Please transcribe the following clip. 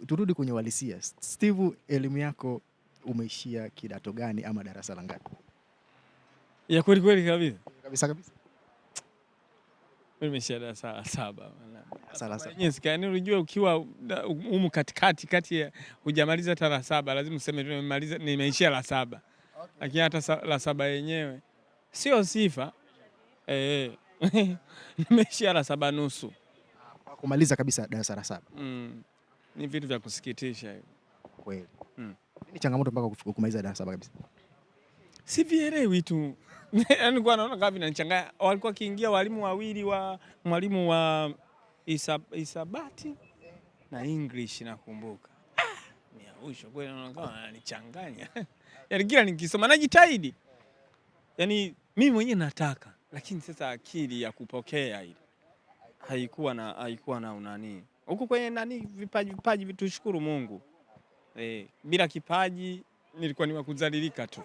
Turudi kwenye uhalisia. Steve, elimu yako umeishia kidato gani ama darasa la ngapi? Ya kweli kweli kabisa. Kabisa kabisa. Mimi nimeishia darasa la 7. Darasa la 7. Yes, yaani unajua ukiwa humu katikati kati ya hujamaliza hata la 7 lazima useme nimemaliza nimeishia la 7. Lakini hata la 7 yenyewe sio sifa. Nimeishia la 7 nusu. Kumaliza kabisa darasa la 7. Ni vitu vya kusikitisha hivyo. Kweli. Ni changamoto mpaka kumaliza darasa 7 kabisa. Sivielewi tu. Yaani kwa naona kama vinanichanganya. Walikuwa kiingia walimu wawili mwalimu wa hisabati na English nakumbuka. Miausho kweli naona kama ananichanganya. Yaani kila nikisoma najitahidi. Yaani mimi mwenyewe nataka, lakini sasa akili ya kupokea ile haikuwa na unani. Huko kwenye nani vipaji vitushukuru Mungu. Bila kipaji nilikuwa ni wa kudhalilika tu.